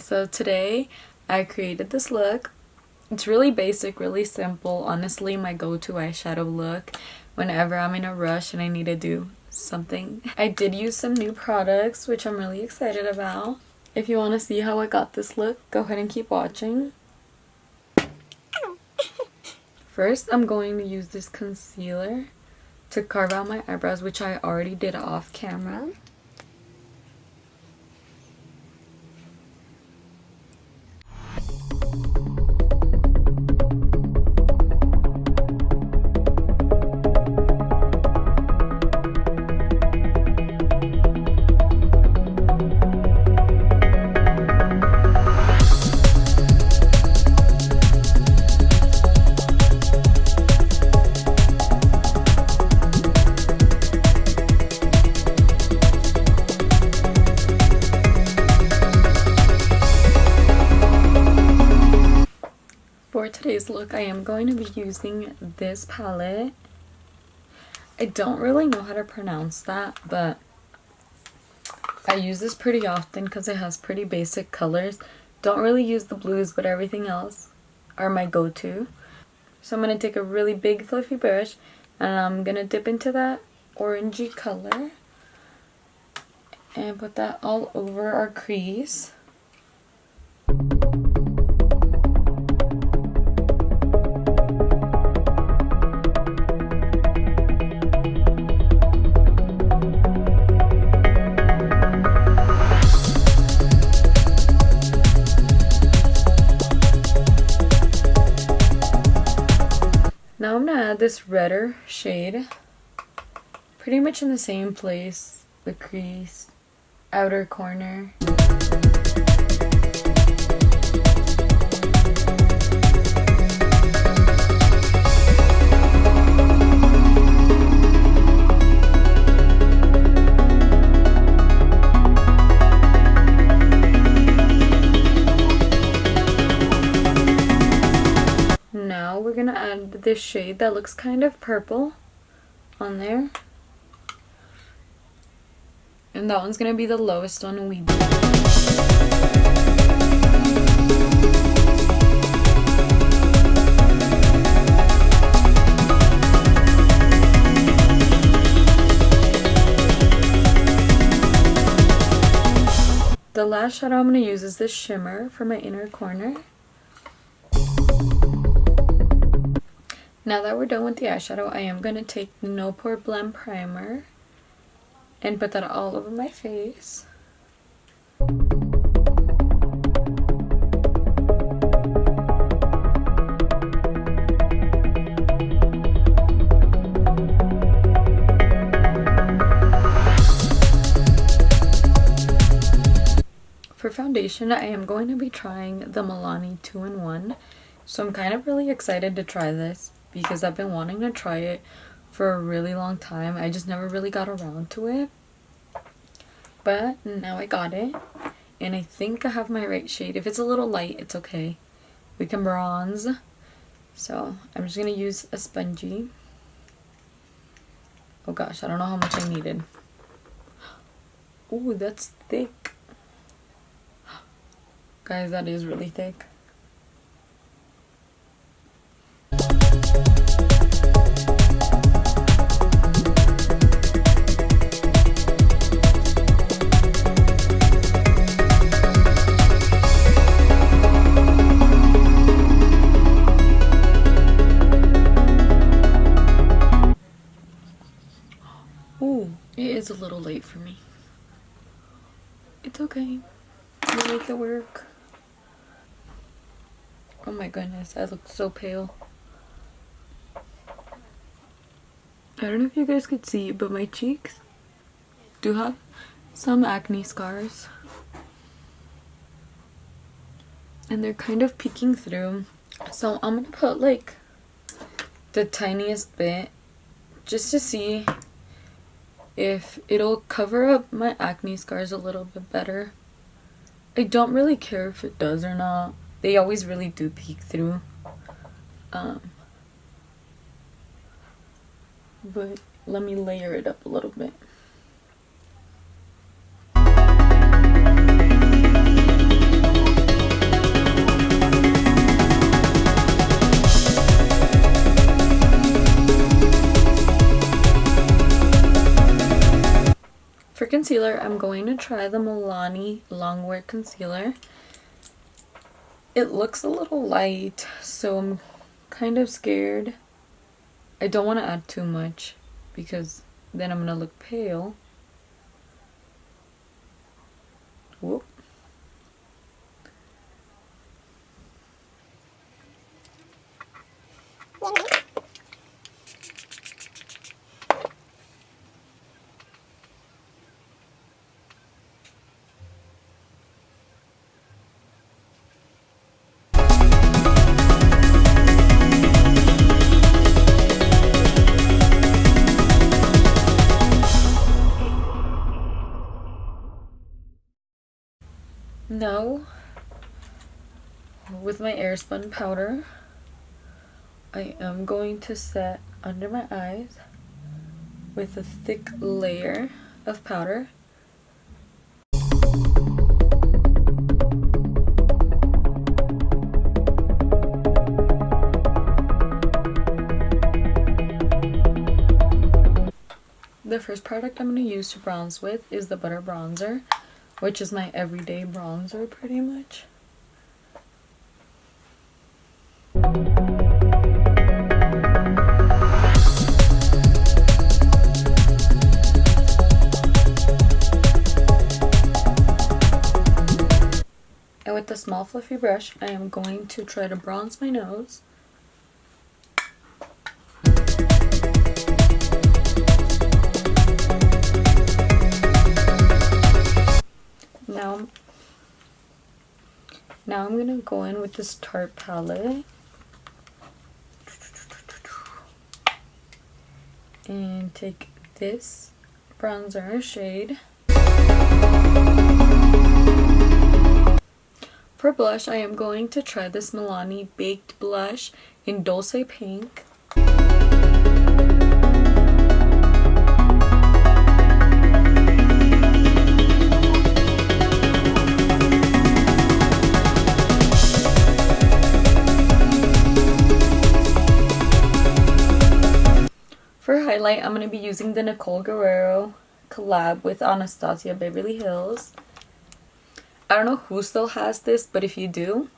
So today I created this look. It's really basic, really simple. Honestly, my go-to eyeshadow look whenever I'm in a rush and I need to do something. I did use some new products, which I'm really excited about. If you want to see how I got this look, go ahead and keep watching. First, I'm going to use this concealer to carve out my eyebrows, which I already did off camera. For today's look, I am going to be using this palette. I don't really know how to pronounce that, but I use this pretty often because it has pretty basic colors. Don't really use the blues, but everything else are my go-to. So I'm going to take a really big fluffy brush and I'm going to dip into that orangey color and put that all over our crease. Now I'm going to add this redder shade, pretty much in the same place, the crease, outer corner. Now we're going to add this shade that looks kind of purple on there. And that one's going to be the lowest one we do. The last shadow I'm going to use is this shimmer for my inner corner. Now that we're done with the eyeshadow, I am going to take the No Pore Blend Primer and put that all over my face. For foundation, I am going to be trying the Milani 2-in-1. So I'm kind of really excited to try this because I've been wanting to try it for a really long time. I just never really got around to it. But now I got it. And I think I have my right shade. If it's a little light, it's okay. We can bronze. So I'm just going to use a spongy. Oh gosh, I don't know how much I needed. Ooh, that's thick. Guys, that is really thick. Ooh, it is a little late for me. It's okay. We'll make it work. Oh my goodness, I look so pale. I don't know if you guys could see, but my cheeks do have some acne scars. And they're kind of peeking through. So I'm gonna put like the tiniest bit just to see if it'll cover up my acne scars a little bit better. I don't really care if it does or not. They always really do peek through. But let me layer it up a little bit. concealer, I'm going to try the Milani Longwear Concealer. It looks a little light, so I'm kind of scared. I don't want to add too much because then I'm going to look pale. Whoop. Now, with my airspun powder, I am going to set under my eyes with a thick layer of powder. The first product I'm going to use to bronze with is the Butter Bronzer, which is my everyday bronzer pretty much. And with the small fluffy brush, I am going to try to bronze my nose. Now I'm gonna go in with this Tarte palette and take this bronzer shade. For blush, I am going to try this Milani Baked Blush in Dulce Pink. For highlight, I'm going to be using the Nicole Guerrero collab with Anastasia Beverly Hills. I don't know who still has this, but if you do,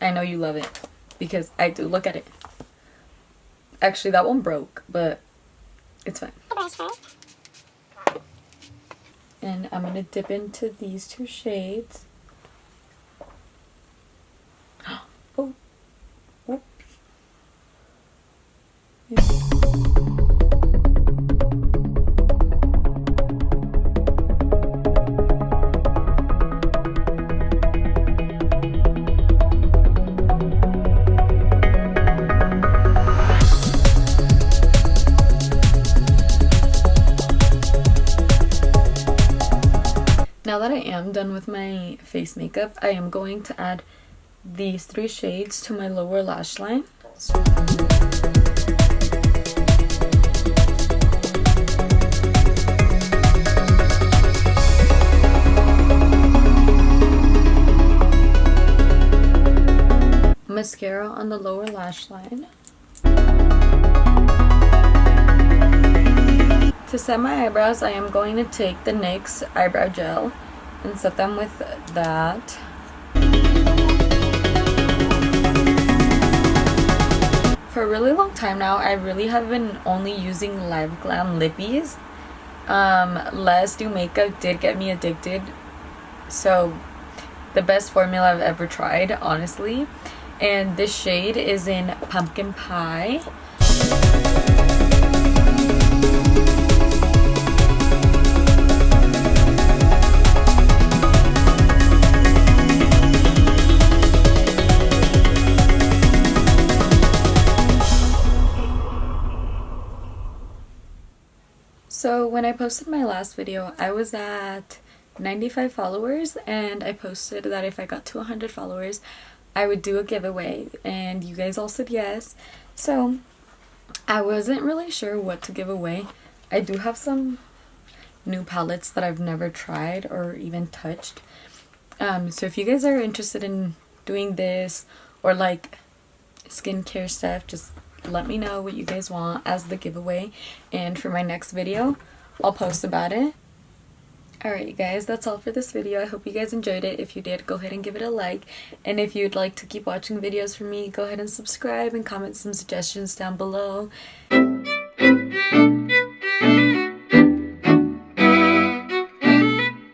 I know you love it because I do. Look at it. Actually, that one broke, but it's fine. And I'm going to dip into these two shades. Oh, whoops. Now that I am done with my face makeup, I am going to add these three shades to my lower lash line. Mascara on the lower lash line. To set my eyebrows, I am going to take the NYX eyebrow gel and set them with that. For a really long time now, I really have been only using Live Glam lippies. Let's Do Makeup did get me addicted. So, the best formula I've ever tried, honestly. And this shade is in Pumpkin Pie. So when I posted my last video, I was at 95 followers, and I posted that if I got to 100 followers, I would do a giveaway, and you guys all said yes. So I wasn't really sure what to give away. I do have some new palettes that I've never tried or even touched. So if you guys are interested in doing this or like skincare stuff, just let me know what you guys want as the giveaway, and for my next video I'll post about it. Alright, you guys, that's all for this video. I hope you guys enjoyed it. If you did, go ahead and give it a like. And if you'd like to keep watching videos from me, go ahead and subscribe and comment some suggestions down below.